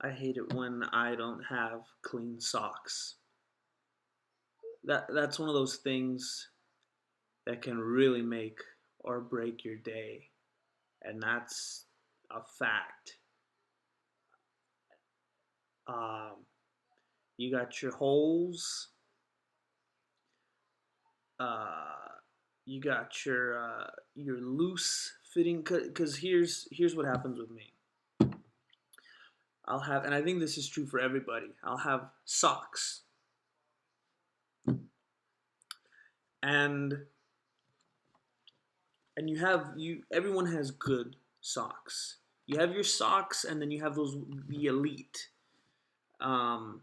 I hate it when I don't have clean socks. That's one of those things that can really make or break your day, and that's a fact. Um, you got your holes, uh, you got your loose fitting. Because here's what happens with me. I'll have, and I think this is true for everybody. I'll have socks, and you everyone has good socks. You have your socks, and then you have those the elite. Um,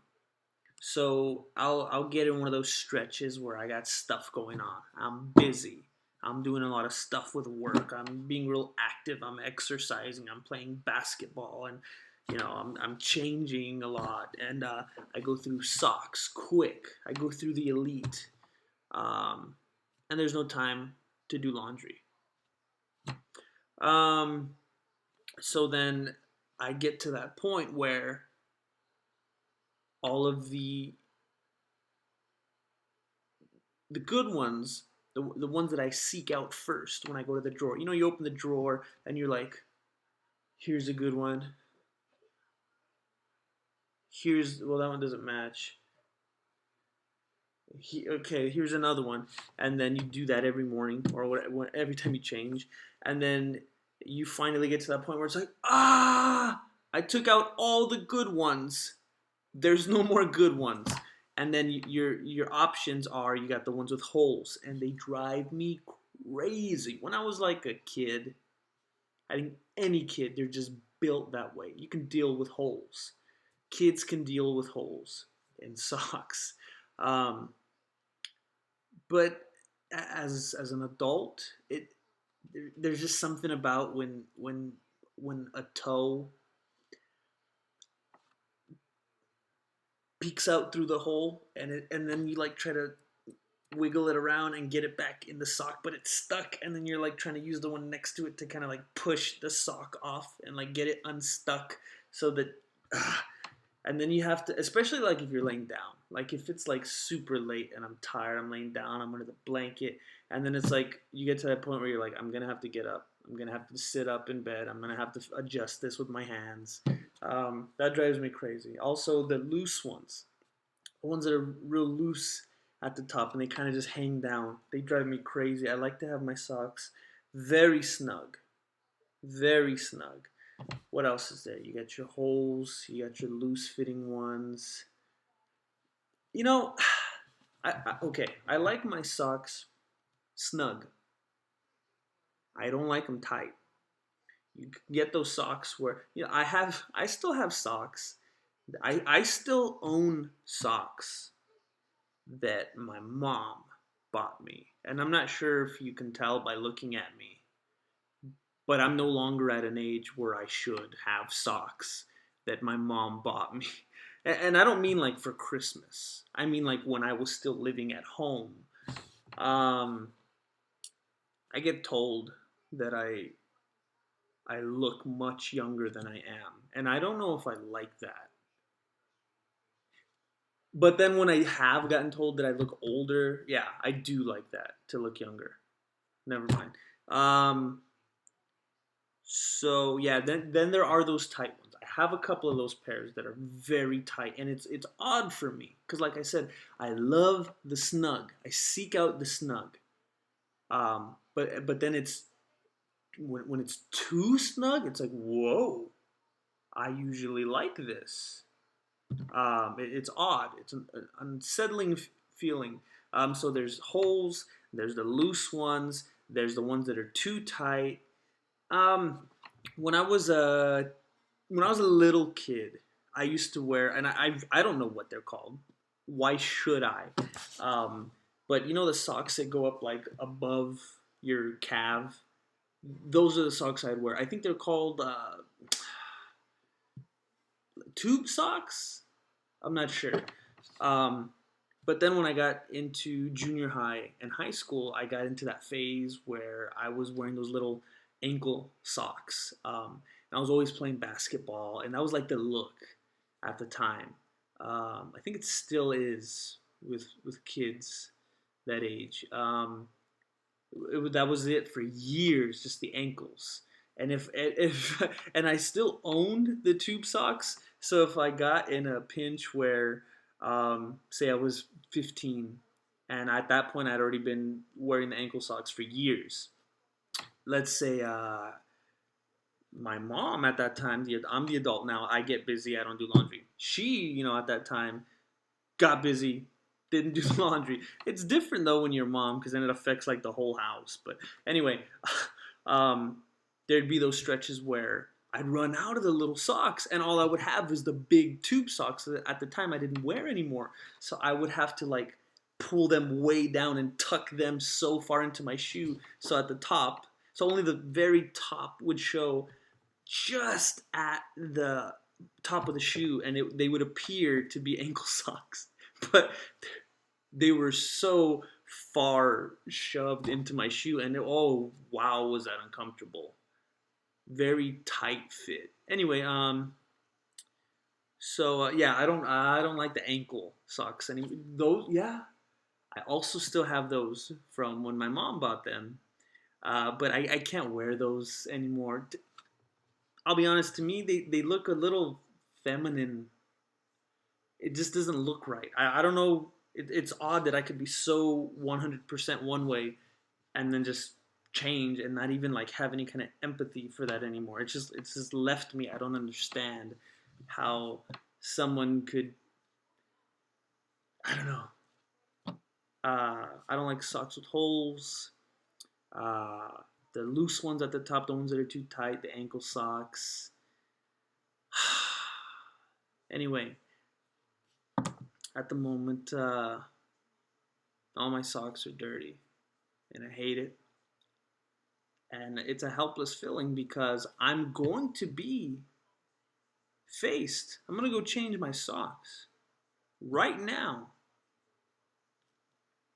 so I'll get in one of those stretches where I got stuff going on. I'm busy. I'm doing a lot of stuff with work. I'm being real active. I'm exercising. I'm playing basketball, and I'm changing a lot. And I go through socks quick. I go through the elite, um, and there's no time to do laundry. Um, so then I get to that point where all of the good ones, the ones that I seek out first when I go to the drawer. You open the drawer and you're like, here's a good one. Well, that one doesn't match. Okay, here's another one, and then you do that every morning or every time you change, and then you finally get to that point where it's like, I took out all the good ones. There's no more good ones. And then your options are you got the ones with holes, and they drive me crazy. When I was like a kid, I think any kid, they're just built that way. You can deal with holes. Kids can deal with holes in socks. Um, but as an adult, there's just something about when a toe peeks out through the hole, and then you like try to wiggle it around and get it back in the sock, but it's stuck, and then you're like trying to use the one next to it to kind of like push the sock off and like get it unstuck so that and then you have to, especially like if you're laying down, like if it's like super late and I'm tired, I'm laying down, I'm under the blanket, and then it's like you get to that point where you're like, I'm gonna have to get up, I'm gonna have to sit up in bed, I'm gonna have to adjust this with my hands. That drives me crazy. Also, the loose ones, the ones that are real loose at the top and they kind of just hang down, they drive me crazy. I like to have my socks very snug, very snug. What else is there? You got your holes, you got your loose fitting ones. You know, okay, I like my socks snug. I don't like them tight. You get those socks where I still have socks. I still own socks that my mom bought me, and I'm not sure if you can tell by looking at me, but I'm no longer at an age where I should have socks that my mom bought me. And I don't mean like for Christmas. I mean like when I was still living at home. Um, I get told that I look much younger than I am, and I don't know if I like that. But then when I have gotten told that I look older, yeah, I do like that to look younger. Never mind. So yeah, then there are those tight ones. I have a couple of those pairs that are very tight, and it's odd for me because, like I said, I love the snug. I seek out the snug. But then it's when it's too snug, it's like whoa. I usually like this. It's odd. It's an unsettling feeling. So there's holes. There's the loose ones. There's the ones that are too tight. Um, when I was a little kid, I used to wear, and I don't know what they're called. Why should I? Um, but the socks that go up like above your calf. Those are the socks I'd wear. I think they're called tube socks. I'm not sure. Um, but then when I got into junior high and high school, I got into that phase where I was wearing those little ankle socks. And I was always playing basketball, and that was like the look. at the time. I think it still is with kids that age. That was it for years, just the ankles. And if and I still owned the tube socks, so if I got in a pinch where, say I was 15, and at that point I'd already been wearing the ankle socks for years. Let's say my mom at that time, I'm the adult now. I get busy. I don't do laundry. She, at that time, got busy, didn't do laundry. It's different though when you're mom because then it affects like the whole house. But anyway, um, there'd be those stretches where I'd run out of the little socks and all I would have was the big tube socks that at the time I didn't wear anymore. So I would have to like pull them way down and tuck them so far into my shoe so at the top, so only the very top would show just at the top of the shoe and they would appear to be ankle socks. But they were so far shoved into my shoe, and oh wow, was that uncomfortable! Very tight fit. Anyway, so yeah, I don't like the ankle socks anymore. Those, yeah, I also still have those from when my mom bought them, but I can't wear those anymore. I'll be honest. To me, they look a little feminine. It just doesn't look right. I don't know. It's odd that I could be so 100% one way and then just change and not even like have any kind of empathy for that anymore. It's just left me. I don't understand how someone could. I don't know. I don't like socks with holes. Uh, the loose ones at the top, the ones that are too tight, the ankle socks. Anyway, at the moment, all my socks are dirty, and I hate it. And it's a helpless feeling because I'm going to be faced. I'm going to go change my socks right now.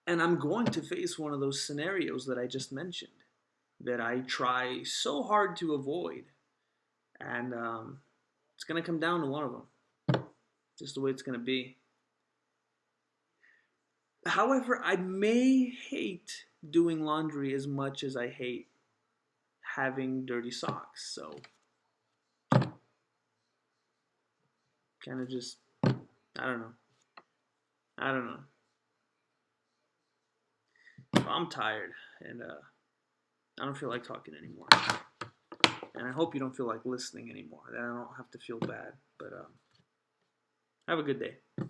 And I'm going to face one of those scenarios that I just mentioned that I try so hard to avoid. And it's going to come down to one of them, just the way it's going to be. However, I may hate doing laundry as much as I hate having dirty socks. So, kind of just, I don't know. I don't know. I'm tired, and I don't feel like talking anymore. And I hope you don't feel like listening anymore. That I don't have to feel bad. But have a good day.